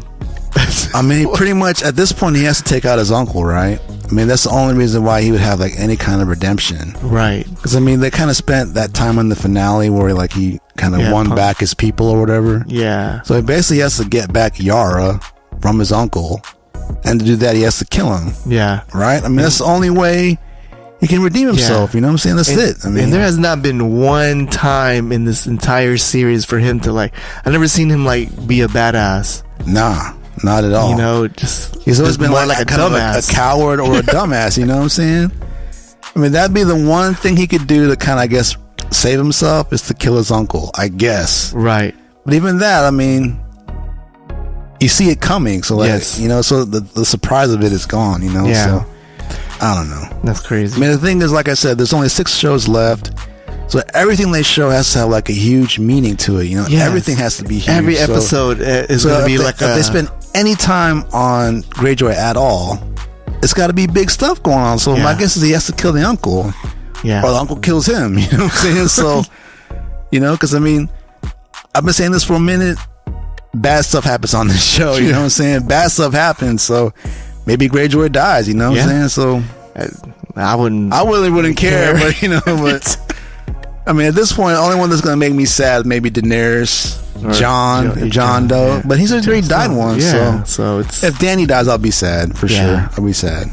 I mean, pretty much at this point, he has to take out his uncle, right? I mean, that's the only reason why he would have any kind of redemption, right? Because I mean, they kind of spent that time in the finale where he kind of won back his people or whatever. Yeah. So he basically has to get back Yara from his uncle, and to do that, he has to kill him. Yeah. Right. I mean, that's the only way he can redeem himself. You know what I'm saying? That's it. I mean, and there has not been one time in this entire series for him to I've never seen him be a badass. Nah. Not at all. He's always been more a dumbass, a coward or a dumbass. You know what I'm saying? I mean, that'd be the one thing he could do to kind of, I guess, save himself is to kill his uncle. I guess. Right. But even that, I mean, you see it coming. So so the surprise of it is gone. Yeah. So I don't know. That's crazy. I mean, the thing is, like I said, there's only 6 shows left. So everything they show has to have a huge meaning to it. Everything has to be huge. Every episode is going to be if they spend any time on Greyjoy at all, it's got to be big stuff going on. So my guess is he has to kill the uncle. Yeah. Or the uncle kills him. You know what I'm saying? So, because I mean, I've been saying this for a minute. Bad stuff happens on this show. You know what I'm saying? Bad stuff happens. So maybe Greyjoy dies. You know what I'm saying? So I really wouldn't care. But but. I mean, at this point, the only one that's going to make me sad is maybe Daenerys, or John Doe. But he's already died once. Yeah, so it's, if Dany dies, I'll be sad for sure. I'll be sad.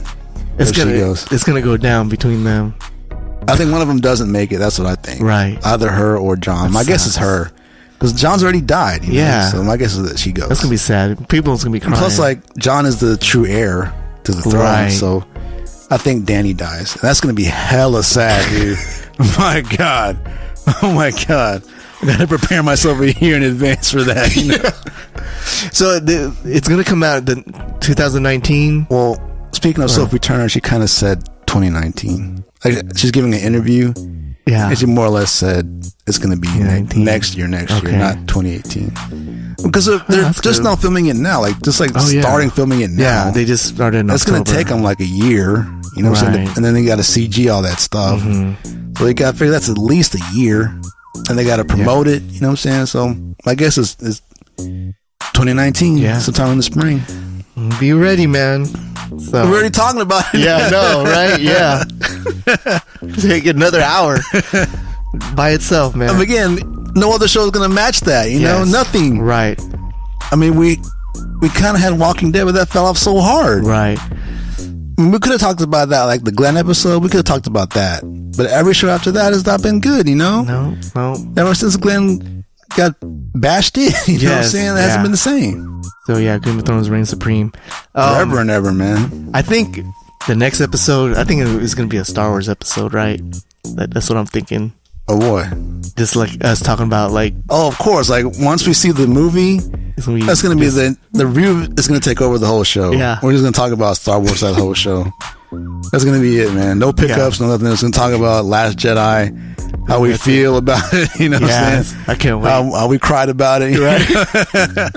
It's gonna go down between them. I think one of them doesn't make it. That's what I think. Right. Either her or John. My guess is her, because John's already died. You know? So my guess is that she goes. That's gonna be sad. People's gonna be crying. And plus, John is the true heir to the throne. Right. So I think Dany dies. And that's gonna be hella sad, dude. My God. Oh my God. I gotta prepare myself a year in advance for that. So it's gonna come out in 2019. Well, speaking of Sophie Turner, she kind of said 2019. She's giving an interview. Yeah. And she more or less said it's gonna be next year, not 2018. Because they're just now filming it now, starting filming it now. Yeah, they just started in That's October. gonna take them a year. You know what I'm saying? And then they got to CG all that stuff. So they got to figure that's at least a year. And they got to promote it. You know what I'm saying? So my guess is 2019, sometime in the spring. Be ready, man. So, we're already talking about it. Yeah, I know, right? Yeah. Take another hour by itself, man. And again, no other show is going to match that. You know, nothing. Right. I mean, we kind of had Walking Dead, but that fell off so hard. Right. We could have talked about that, like the Glenn episode. We could have talked about that, but every show after that has not been good. No. Ever since Glenn got bashed in, you know what I'm saying? It hasn't been the same. So Game of Thrones reigns supreme forever and ever, man. I think The next episode, I think it's going to be a Star Wars episode, right? That's what I'm thinking. Oh boy. Just like us talking about like... Oh, of course. Like once we see the movie, that's going to be the review is going to take over the whole show. Yeah. We're just going to talk about Star Wars that whole show. That's going to be it, man. No pickups, no nothing. It's going to talk about Last Jedi, how we feel about it. You know what I'm saying? I can't wait. How we cried about it. Right?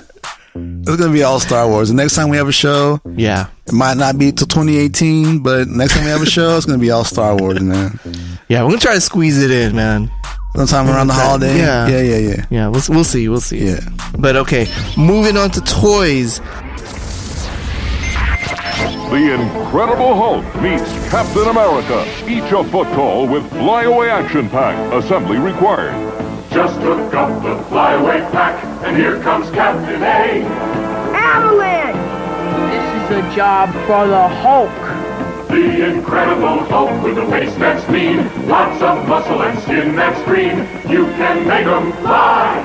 It's going to be all Star Wars. The next time we have a show, it might not be till 2018, but next time we have a show, it's going to be all Star Wars, man. Yeah, we're going to try to squeeze it in, man. Sometime around the holiday. Yeah. Yeah, we'll see. Yeah. But okay, moving on to toys. The Incredible Hulk meets Captain America, each a foot tall with flyaway action pack. Assembly required. Just hook up the flyaway pack, and here comes Captain A. Avalanche! This is a job for the Hulk. The Incredible Hulk with a waist that's mean, lots of muscle and skin that's green. You can make 'em fly.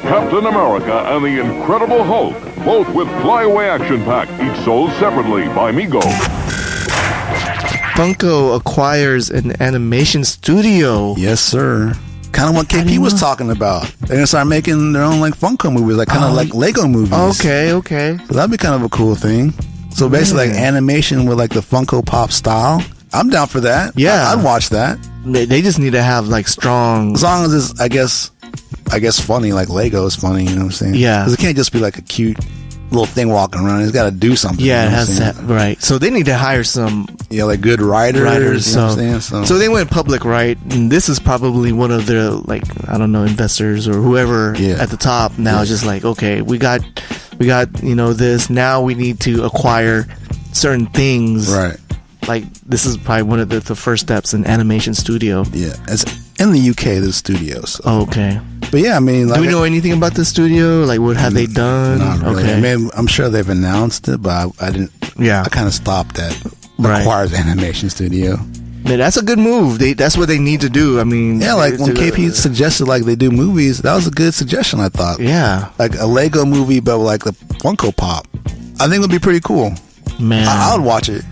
Captain America and the Incredible Hulk, both with flyaway action pack, each sold separately by Mego. Funko acquires an animation studio. Yes, sir. Kind of what KP was talking about. They're going to start making their own like Funko movies, like kind of like Lego movies. Okay. So that'd be kind of a cool thing. So basically like animation with like the Funko Pop style. I'm down for that. Yeah. I'd watch that. They just need to have like strong... As long as it's, I guess funny, like Lego is funny, you know what I'm saying? Yeah. Because it can't just be like a cute little thing walking around. It's got to do something. Yeah, you know it has that, right. So they need to hire some... Yeah, like good writers, you know what I'm saying? So they went public, right? And this is probably one of their, like, I don't know, investors or whoever at the top now is just like, okay, we got, this. Now we need to acquire certain things. Right. Like, this is probably one of the first steps in animation studio. Yeah. It's in the UK, the studios. So. Oh, okay. But yeah, I mean... Like, do we know anything about the studio? Like, what have they done? Not really. Okay. I mean, I'm sure they've announced it, but I didn't... Yeah. I kind of stopped at acquires animation studio. Man, that's a good move. That's what they need to do. I mean... Yeah, like when KP suggested like they do movies, that was a good suggestion, I thought. Yeah. Like a Lego movie, but like the Funko Pop. I think it would be pretty cool. Man. I would watch it.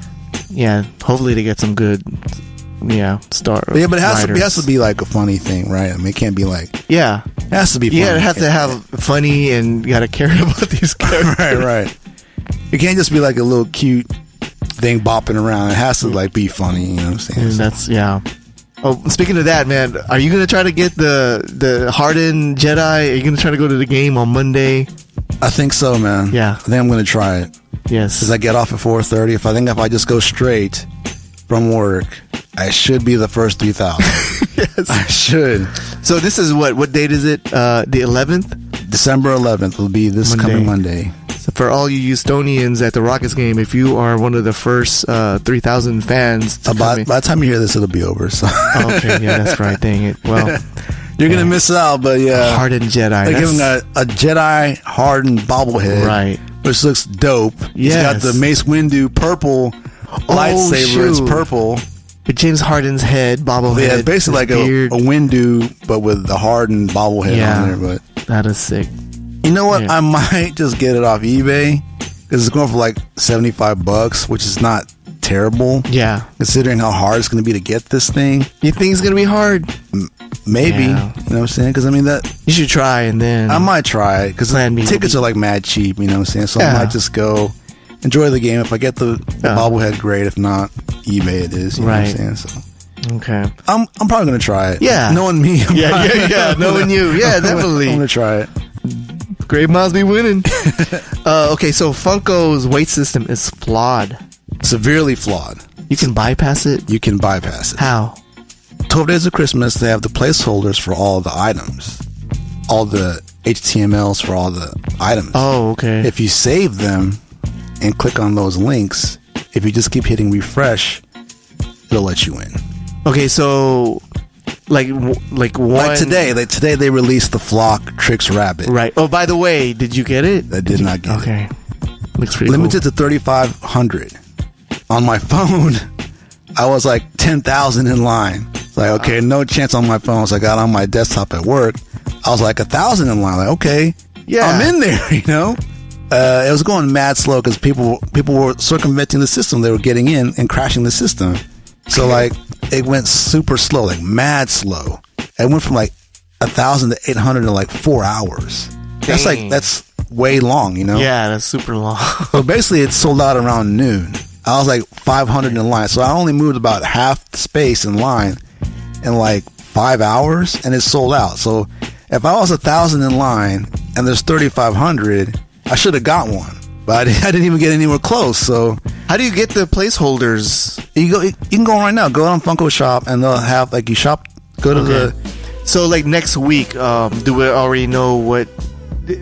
Yeah, hopefully they get some good... star. Yeah, but it has to be like a funny thing, right? I mean, it can't be like... Yeah. It has to be funny. Yeah, it has to have funny and you got to care about these characters. Right. It can't just be like a little cute thing bopping around. It has to like be funny, you know what I'm saying? And Oh, speaking of that, man, are you going to try to get the hardened Jedi? Are you going to try to go to the game on Monday? I think so, man. Yeah. I think I'm going to try it. Yes. Because I get off at 4:30. If I just go straight from work, I should be the first 3,000. Yes. I should. So this is what date is it? The 11th? December 11th will be this coming Monday. So for all you Houstonians at the Rockets game, if you are one of the first 3,000 fans... By the time you hear this, it'll be over. So. Okay, yeah, that's right. Dang it. Well... You're going to miss out, but yeah. Hardened Jedi. They give him a Jedi hardened bobblehead. Right. Which looks dope. He's got the Mace Windu purple lightsaber. It's purple. With James Harden's head, bobblehead. Yeah, it's basically like a Windu, but with the hardened bobblehead on there. But that is sick. You know what? Yeah. I might just get it off eBay because it's going for like $75, which is not terrible. Yeah. Considering how hard it's going to be to get this thing. You think it's going to be hard? Maybe. Yeah. You know what I'm saying? Because I mean that. You should try and then. I might try it because tickets are like mad cheap. You know what I'm saying? So I might just go enjoy the game. If I get the bobblehead, great. If not, eBay it is. You know what I'm saying? So. Okay. I'm probably going to try it. Yeah. Knowing me. Yeah. Knowing you. Yeah, definitely. I'm going to try it. Great minds be winning. Okay, so Funko's weight system is flawed. Severely flawed. You can bypass it? You can bypass it. How? 12 Days of Christmas, they have the placeholders for all the items. All the HTMLs for all the items. Oh, okay. If you save them and click on those links, if you just keep hitting refresh, it'll let you in. Okay, so... Like today they released the Flock Tricks Rabbit. Right. Oh, by the way, did you get it? I did not get it. Okay. Looks pretty Limited to 3,500. On my phone, I was like 10,000 in line. It's like, okay, no chance on my phone. So I got on my desktop at work. I was like 1,000 in line. Like, okay, yeah, I'm in there, you know? It was going mad slow because people were circumventing the system. They were getting in and crashing the system. So like it went super slow, like mad slow. It went from like 1,000 to 800 in like 4 hours. That's way long, you know? Yeah, that's super long. So basically it sold out around noon. I was like 500 in line. So I only moved about half the space in line in like 5 hours and it sold out. So if I was 1,000 in line and there's 3,500, I should have got one. But I didn't even get anywhere close. So how do you get the placeholders? You can go right now. Go on Funko Shop and they'll have like you shop. Go to the. So like next week, do we already know what?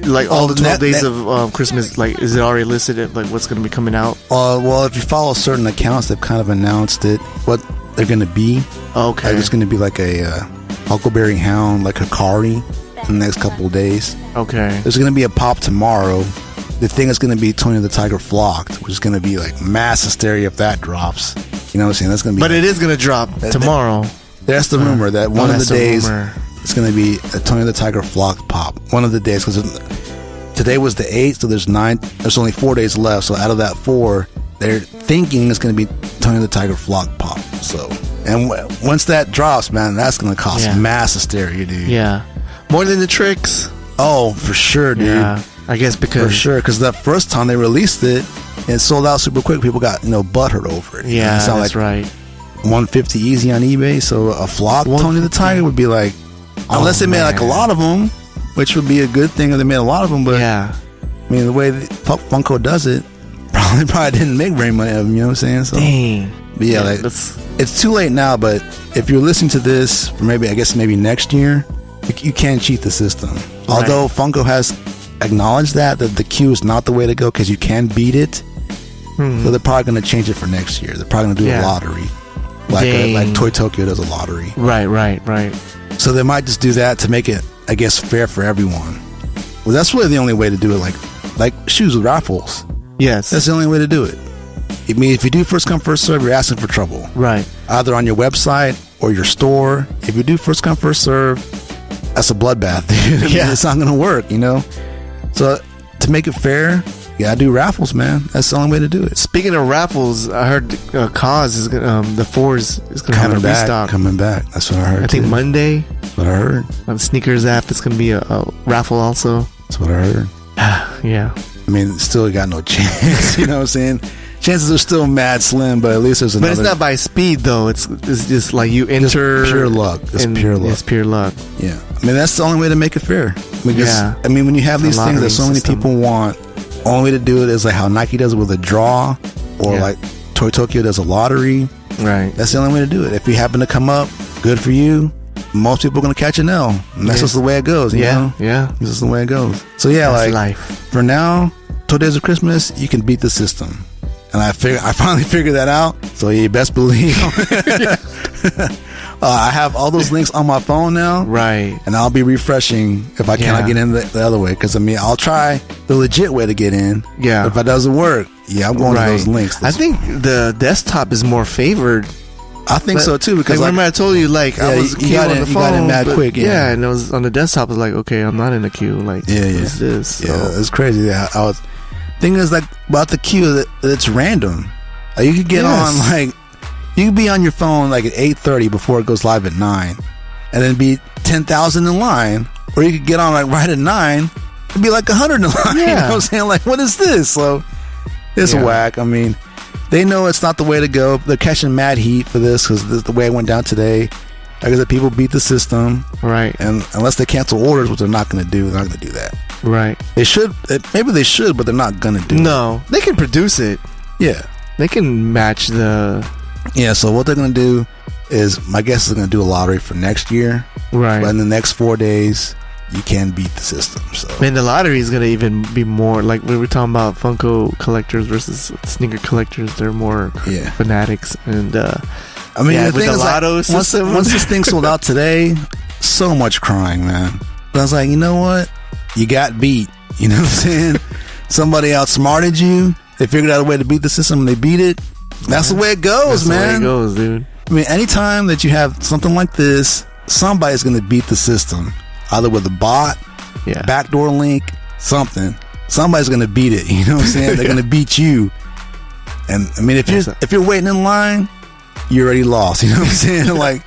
Like all the 12 days of Christmas, like is it already listed at like what's going to be coming out? Well, if you follow certain accounts, they've kind of announced it, what they're going to be. Okay. There's going to be like a Huckleberry Hound, like Hikari in the next couple of days. Okay. There's going to be a pop tomorrow. The thing is going to be Tony the Tiger Flocked, which is going to be like mass hysteria if that drops. You know what I'm saying? That's going to be. But it is going to drop tomorrow. That's the rumor that one of the days it's going to be a Tony the Tiger Flocked pop. One of the days, because today was the 8th, so there's 9. There's only 4 days left. So out of that 4, they're thinking it's going to be Tony the Tiger Flocked pop. So, and once that drops, man, that's going to cost mass hysteria, dude. Yeah, more than the tricks. Oh, for sure, dude. Yeah, I guess because that first time they released it, it sold out super quick. People got butthurt over it. Yeah, that's like right. 150 easy on eBay. So a flock Tony the Tiger would be like, unless they made like a lot of them, which would be a good thing if they made a lot of them. But yeah, I mean the way Funko does it, probably didn't make very many of them. You know what I'm saying? So, dang. But yeah, like it's too late now. But if you're listening to this for maybe next year, you can cheat the system. Right. Although Funko has acknowledged that the queue is not the way to go because you can beat it. So they're probably going to change it for next year. They're probably going to do a lottery. Like Toy Tokyo does a lottery. Right. So they might just do that to make it, I guess, fair for everyone. Well, that's really the only way to do it. Like shoes with raffles. Yes. That's the only way to do it. I mean, if you do first come, first serve, you're asking for trouble. Right. Either on your website or your store. If you do first come, first serve, that's a bloodbath, dude. It's not going to work, So to make it fair, you gotta do raffles, man. That's the only way to do it. Speaking of raffles, I heard Cause is the 4s is gonna have a restock. Coming back. That's what I heard. I think Monday. That's what I heard. On the Sneakers app, it's gonna be a raffle also. That's what I heard. Yeah. I mean, still got no chance. You know what I'm saying? Chances are still mad slim, but at least there's another. But it's not by speed though. It's just like you enter. It's pure luck. It's pure luck. It's pure luck. Yeah. I mean, that's the only way to make it fair. I mean, when you have these things that so many people want. Only way to do it is like how Nike does it with a draw, or like Toy Tokyo does a lottery. Right. That's the only way to do it. If you happen to come up, good for you. Most people are going to catch an L. And that's just the way it goes. You know? Yeah. That's just the way it goes. So yeah, that's like life. For now, 12 Days of Christmas, you can beat the system. And I finally figured that out. So you best believe. I have all those links on my phone now. Right. And I'll be refreshing if I cannot get in the other way. Because, I mean, I'll try the legit way to get in. Yeah. If it doesn't work, I'm going to those links. I think the desktop is more favored. I think so, too. Because remember I told you, I was you got in mad quick. Yeah, and it was on the desktop. I was like, okay, I'm not in the queue. Like, what's this? So. Yeah, it's crazy. Yeah, thing is, like, about the queue, that it's random. You could get on, like... You can be on your phone like at 8:30 before it goes live at 9, and then be 10,000 in line, or you could get on like right at 9 and be like 100 in line. Yeah. You know what I'm saying? Like, what is this? So it's whack. I mean, they know it's not the way to go. They're catching mad heat for this because this is the way it went down today. Like I said, people beat the system, right? And unless they cancel orders, which they're not going to do, they're not going to do that. Right? They should. Maybe they should, but they're not going to do it. No, they can produce it. Yeah, they can match the. Yeah, so what they're going to do is, my guess is going to do a lottery for next year. Right. But in the next 4 days, you can beat the system. So. And the lottery is going to even be more, like we were talking about Funko collectors versus sneaker collectors. They're more fanatics. And, I mean, the thing is, lotto like, system. Once this thing sold out today, so much crying, man. But I was like, you know what? You got beat. You know what I'm saying? Somebody outsmarted you. They figured out a way to beat the system and they beat it. That's the way it goes, man. That's the way it goes, dude. I mean, anytime that you have something like this, somebody's going to beat the system. Either with a bot, backdoor link, something. somebody's gonna beat it. You know what I'm saying? They're gonna beat you. And I mean, if you're waiting in line, you're already lost. You know what I'm saying? Like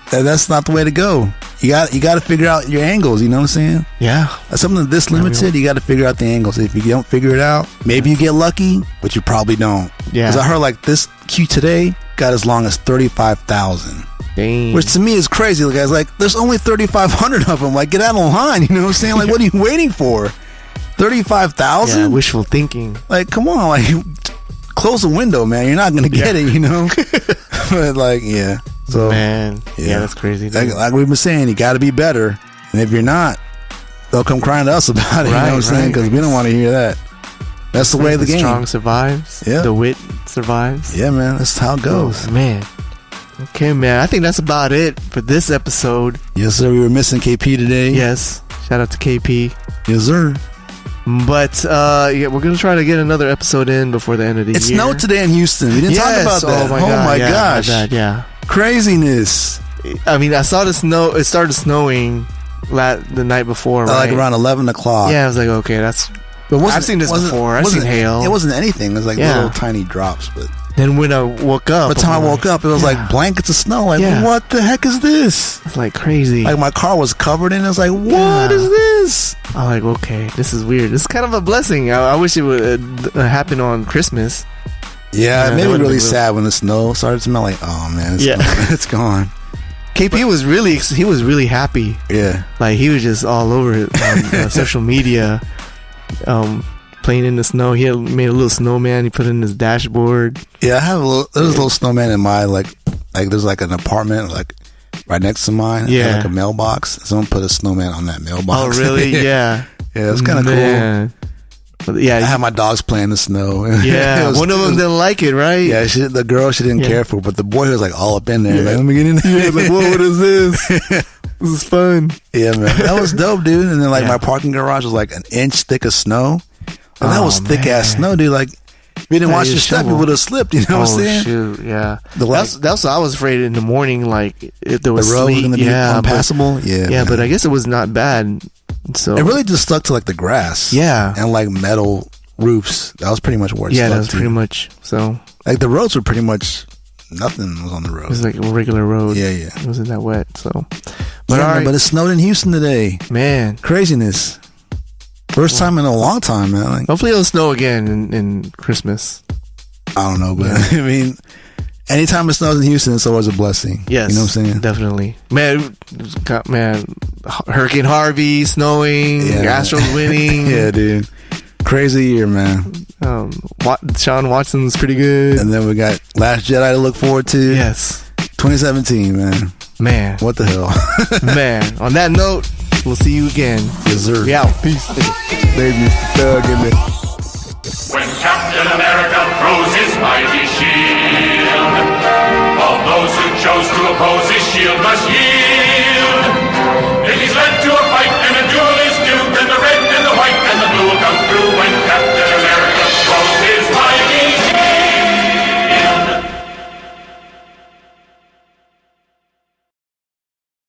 that's not the way to go. You got to figure out your angles. You know what I'm saying? Yeah. That's something this limited. You got to figure out the angles. If you don't figure it out, maybe you get lucky, but you probably don't. Yeah. Because I heard like this queue today got as long as 35,000. Dang. Which to me is crazy. Like, I was like, there's only 3,500 of them. Like, get out of line. You know what I'm saying? Like, what are you waiting for? 35,000? Yeah, wishful thinking. Like, come on. Like, close the window, man. You're not going to get it, you know? But, like, yeah. So, man. Yeah, that's crazy. Like we've been saying, you got to be better. And if you're not, they'll come crying to us about it. You know what I'm saying? Because we don't want to hear that. That's the way of the game. Strong survives. Yeah. The wit survives. Yeah, man. That's how it goes. Oh, man. Okay, man. I think that's about it for this episode. Yes, sir. We were missing KP today. Yes. Shout out to KP. Yes, sir. But yeah, we're gonna try to get another episode in before the end of the year. It snowed today in Houston. We didn't talk about that. Oh my gosh. Yeah. Craziness. I mean, I saw the snow. It started snowing the night before, right? Like around 11 o'clock. Yeah, I was like, okay, that's. I've seen this before. I've seen hail. It wasn't anything. It was like little tiny drops. But then when I woke up, by the time I woke up, it was like blankets of snow. Like, what the heck is this? It's like crazy. Like my car was covered in it. I was like, what is this? I'm like, okay, this is weird. This is kind of a blessing. I wish it would happen on Christmas. Yeah, it made me really sad when the snow started to smell. Like, oh man, it's gone. KP was really happy. Yeah, like he was just all over it on social media, playing in the snow. He had made a little snowman. He put it in his dashboard. Yeah, there's a little snowman in my like there's like an apartment like right next to mine. Yeah, had like a mailbox. Someone put a snowman on that mailbox. Oh really? Yeah, yeah, it was kind of cool. Yeah, I had my dogs play in the snow. Yeah, one of them didn't like it, right? Yeah, the girl she didn't care for, but the boy was like all up in there. Like, let me get in there. Yeah, like, whoa, what is this? This is fun. Yeah, man, that was dope, dude. And then like my parking garage was like an inch thick of snow, and that was thick ass snow, dude. Like if you didn't watch your step, you would have slipped. You know what I'm saying? Shoot, yeah. That's what I was afraid in the morning. Like if there was the road was gonna be unpassable. Yeah, but I guess it was not bad. So it really just stuck to like the grass. Yeah, and like metal roofs. That was pretty much where it stuck. Yeah, that was pretty much. So like the roads were pretty much nothing was on the road. It was like a regular road. Yeah. It wasn't that wet. So, but but it snowed in Houston today. Man, craziness. First time in a long time, man. Like, hopefully it'll snow again in Christmas. I don't know, but I mean, anytime it snows in Houston, it's always a blessing. Yes, you know what I'm saying? Definitely, man. Hurricane Harvey snowing, Astros winning. Yeah, dude. Crazy year, man. Sean Watson's pretty good. And then we got Last Jedi to look forward to. Yes. 2017, man. Man. What the hell? Man. On that note, we'll see you again. Yes, sir. We out. Peace. Baby, thug in there. When Captain America throws his mighty shield, all those who chose to oppose his shield must yield.